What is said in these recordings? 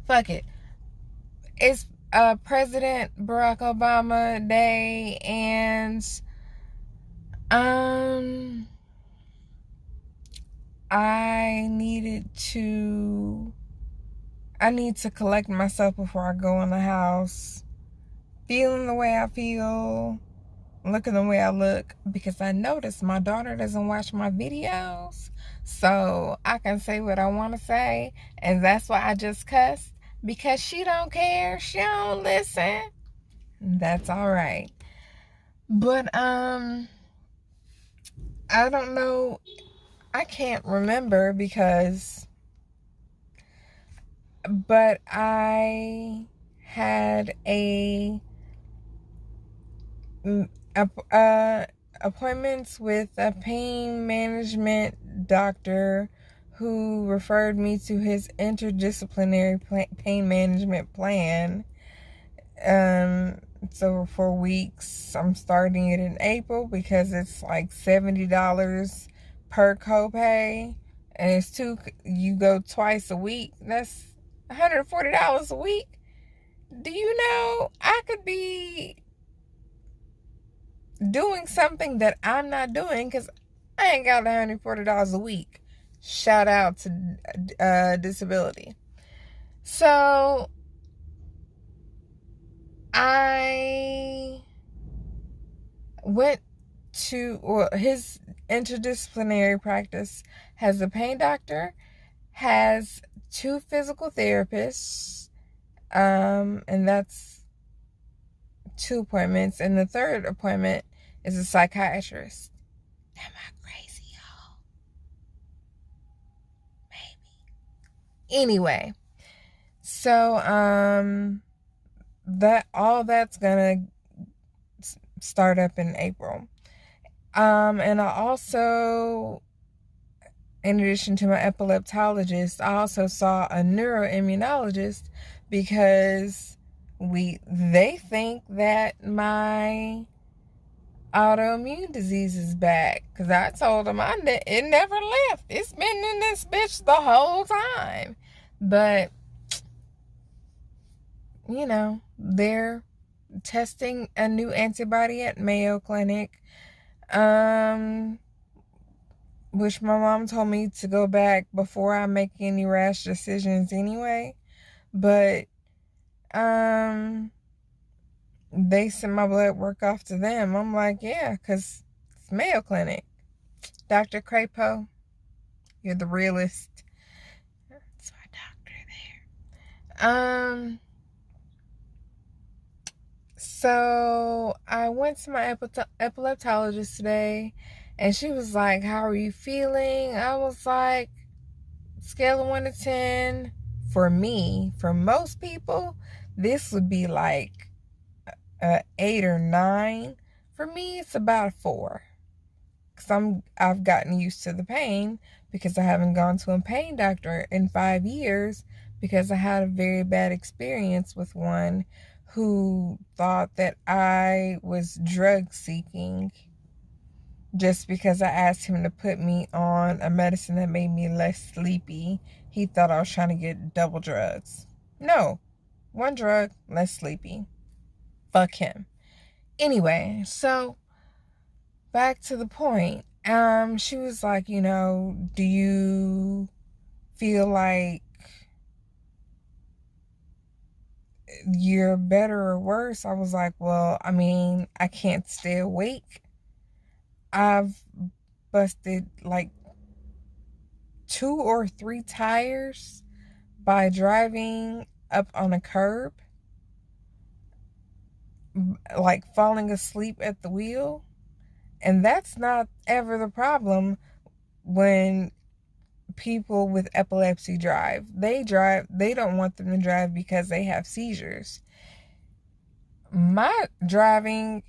Fuck it. It's President Barack Obama Day, and um I need to collect myself before I go in the house, feeling the way I feel, looking the way I look, because I noticed my daughter doesn't watch my videos, so I can say what I want to say, and that's why I just cussed, because she don't care, she don't listen. That's all right. But I don't know, I can't remember but I had a appointments with a pain management doctor who referred me to his interdisciplinary pain management plan. So for weeks, I'm starting it in April because it's like $70 per copay, and you go twice a week. That's $140 a week. Do you know I could be doing something that I'm not doing because I ain't got $140 a week. Shout out to disability. So I went to his interdisciplinary practice has a pain doctor, has 2 physical therapists, and that's 2 appointments, and the third appointment is a psychiatrist. Am I crazy, y'all? Maybe. Anyway, so that's gonna start up in April. And I also, in addition to my epileptologist, I also saw a neuroimmunologist because they think that my autoimmune disease is back. Because I told them it never left. It's been in this bitch the whole time. But, they're testing a new antibody at Mayo Clinic. Which my mom told me to go back before I make any rash decisions anyway. But, they sent my blood work off to them. I'm like, yeah, because it's Mayo Clinic. Dr. Crapo, you're the realest. That's my doctor there. So I went to my epileptologist today, and she was like, how are you feeling? I was like, scale of 1 to 10. For me, for most people, this would be like 8 or 9. For me, it's about a 4. Because I've gotten used to the pain, because I haven't gone to a pain doctor in 5 years, because I had a very bad experience with one who thought that I was drug seeking just because I asked him to put me on a medicine that made me less sleepy. He thought I was trying to get double drugs. No, 1 drug, less sleepy. Fuck him. Anyway, so back to the point. She was like, do you feel like you're better or worse? I was like, well, I can't stay awake. I've busted like 2 or 3 tires by driving up on a curb, like falling asleep at the wheel. And that's not ever the problem when people with epilepsy drive. They don't want them to drive because they have seizures. My driving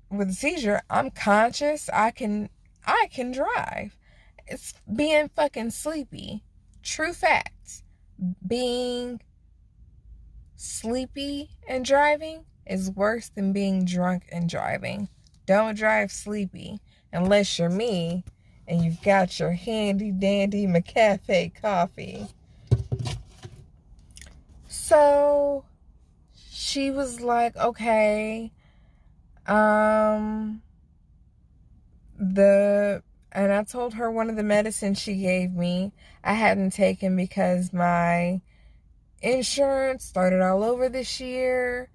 with a seizure, I'm conscious, I can drive. It's being fucking sleepy. True facts. Being sleepy and driving is worse than being drunk and driving. Don't drive sleepy unless you're me and you've got your handy dandy McCafe coffee. So she was like, okay, and I told her one of the medicines she gave me I hadn't taken because my insurance started all over this year,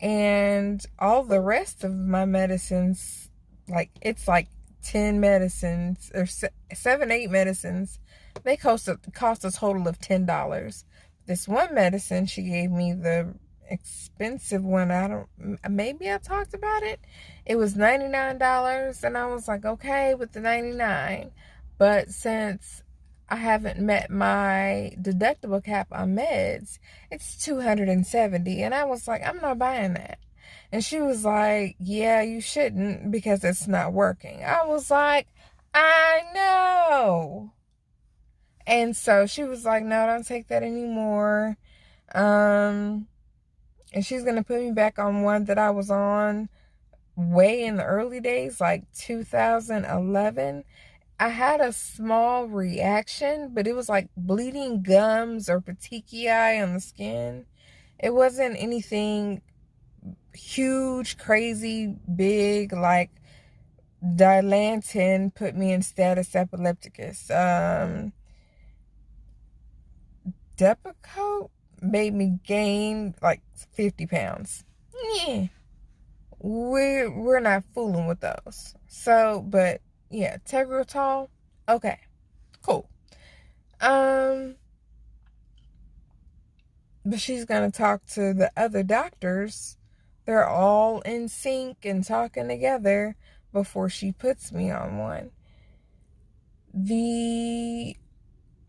and all the rest of my medicines, like it's like 10 medicines or 7, 8 medicines, they cost a total of $10. This one medicine she gave me, the expensive one, maybe I talked about it, it was $99, and I was like, okay with the 99, but since I haven't met my deductible cap on meds, it's $270, and I was like, I'm not buying that. And she was like, yeah, you shouldn't because it's not working. I was like, I know. And so she was like, no, don't take that anymore. And she's going to put me back on one that I was on way in the early days, like 2011. I had a small reaction, but it was like bleeding gums or petechiae on the skin. It wasn't anything huge, crazy, big, like Dilantin put me in status epilepticus. Depakote made me gain like 50 pounds. Yeah. We're not fooling with those. So, but yeah, Tegretol, okay, cool. But she's gonna talk to the other doctors. They're all in sync and talking together before she puts me on one. The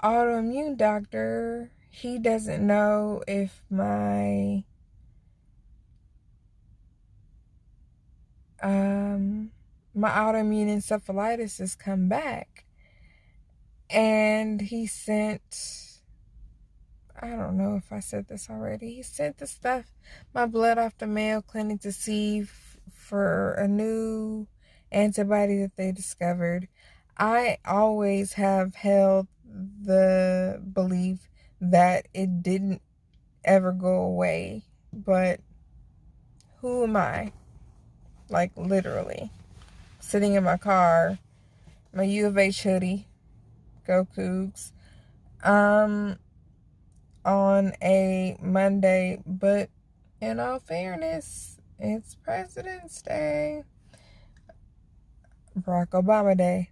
autoimmune doctor, he doesn't know if my autoimmune encephalitis has come back. And he sent, I don't know if I said this already, he sent the stuff, my blood off the Mayo Clinic to see for a new antibody that they discovered. I always have held the belief that it didn't ever go away, but who am I? Like, literally. Sitting in my car, my U of H hoodie, go Cougs, on a Monday, but in all fairness, it's President's Day, Barack Obama Day.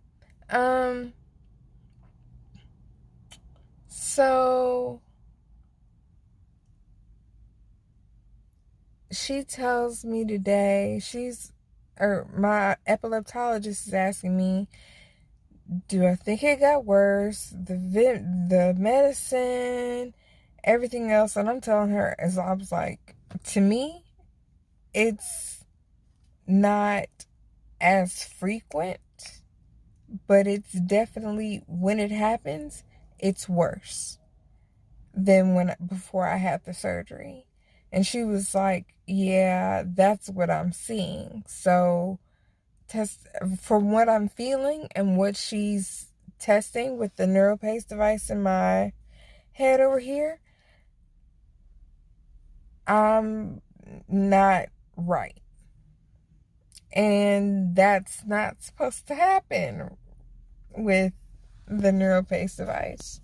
So she tells me today, my epileptologist is asking me, do I think it got worse? The medicine, everything else. And I'm telling her, as I was like, to me, it's not as frequent, but it's definitely, when it happens, it's worse than before I had the surgery. And she was like, yeah, that's what I'm seeing. So from what I'm feeling and what she's testing with the Neuropace device in my head over here, I'm not right. And that's not supposed to happen with the Neuropace device.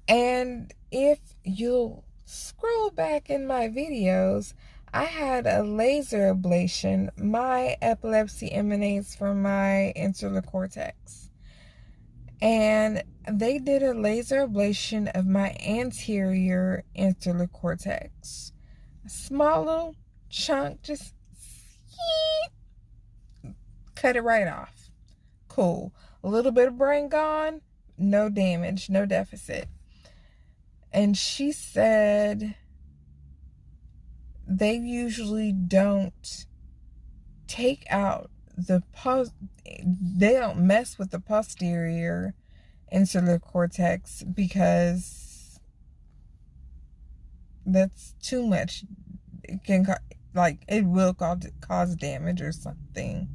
And if you'll scroll back in my videos, I had a laser ablation. My epilepsy emanates from my insular cortex. And they did a laser ablation of my anterior insular cortex. A small little chunk, just cut it right off. Cool. A little bit of brain gone, no damage, no deficit. And she said they usually don't take out they don't mess with the posterior insular cortex because that's too much. It can, it will cause damage or something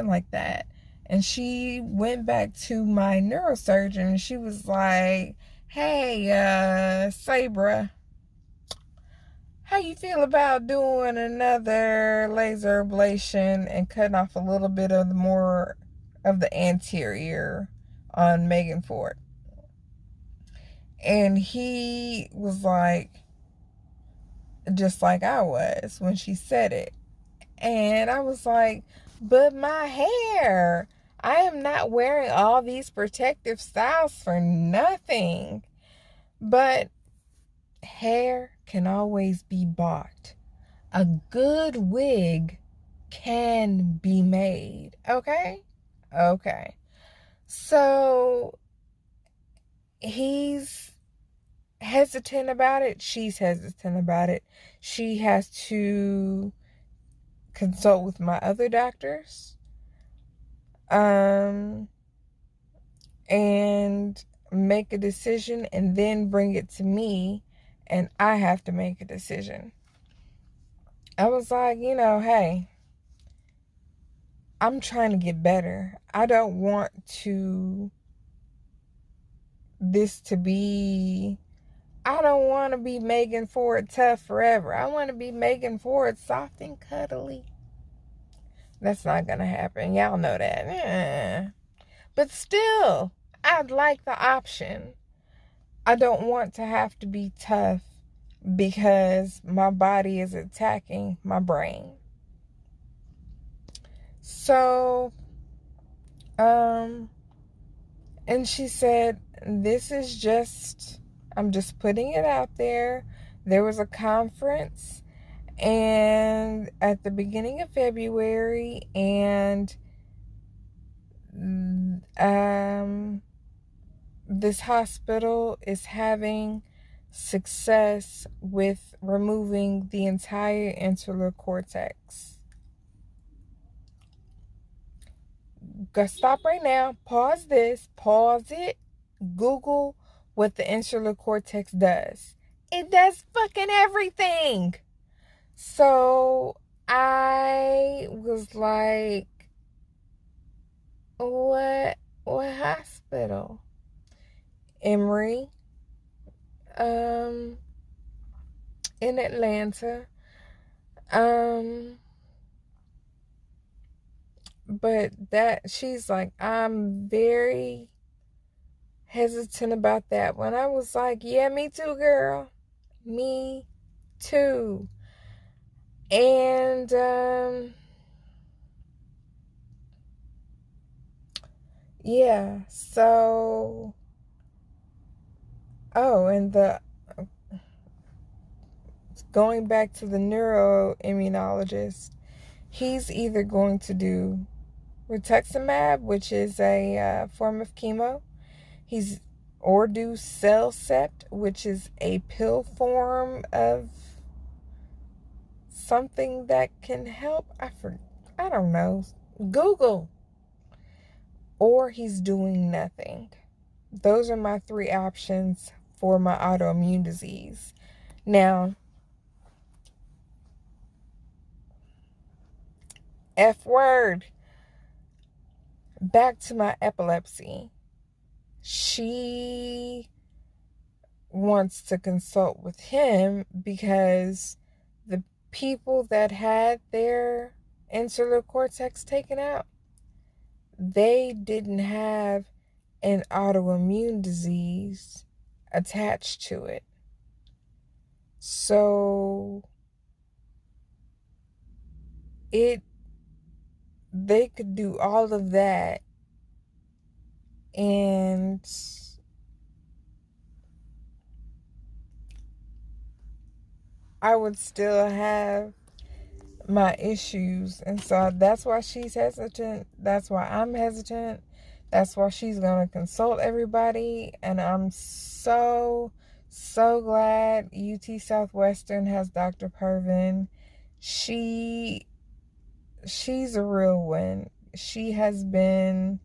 like that. And she went back to my neurosurgeon and she was like, hey, Sabra, how you feel about doing another laser ablation and cutting off a little bit of the more of the anterior on Megan Ford? And he was like, just like I was when she said it. And I was like, but my hair, I am not wearing all these protective styles for nothing. But hair can always be bought. A good wig can be made. Okay? Okay. So he's hesitant about it. She's hesitant about it. She has to consult with my other doctors. And make a decision and then bring it to me, and I have to make a decision. I was like, hey, I'm trying to get better. I don't want I don't want to be Megan Ford tough forever. I want to be Megan Ford soft and cuddly. That's not going to happen. Y'all know that. But still, I'd like the option. I don't want to have to be tough because my body is attacking my brain. So, and she said, I'm just putting it out there. There was a conference and at the beginning of February, and this hospital is having success with removing the entire insular cortex. Go stop right now. Pause this. Pause it. Google what the insular cortex does. It does fucking everything. So I was like, what hospital? Emory, in Atlanta. But she's like, I'm very hesitant about that one. I was like, yeah, me too, girl. Me too. And, yeah, so, and going back to the neuroimmunologist, he's either going to do rituximab, which is a form of chemo, or do CellCept, which is a pill form of something that can help. I don't know. Google. Or he's doing nothing. Those are my 3 options for my autoimmune disease. Now, F word. Back to my epilepsy. She wants to consult with him because the people that had their insular cortex taken out, they didn't have an autoimmune disease attached to it. So they could do all of that and I would still have my issues. And so that's why she's hesitant. That's why I'm hesitant. That's why she's going to consult everybody. And I'm so glad UT Southwestern has Dr. Pervin. She's a real one. She has been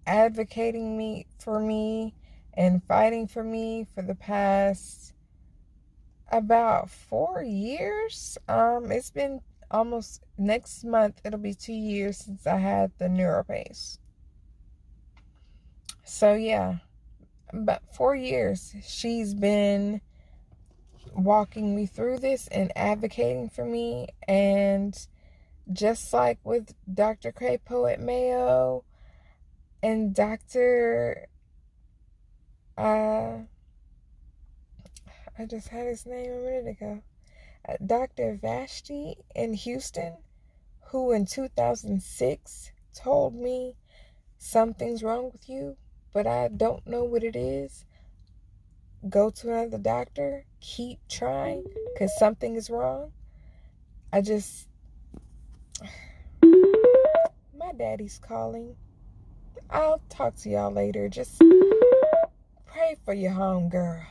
advocating for me and fighting for me for the past about 4 years. It's been almost, next month it'll be 2 years since I had the Neuropace. So yeah, about 4 years she's been walking me through this and advocating for me. And just like with Dr. Crapo at Mayo and I just had his name a minute ago, Dr. Vashti in Houston, who in 2006 told me something's wrong with you, but I don't know what it is. Go to another doctor. Keep trying, because something is wrong. My daddy's calling. I'll talk to y'all later. Just pray for your home girl.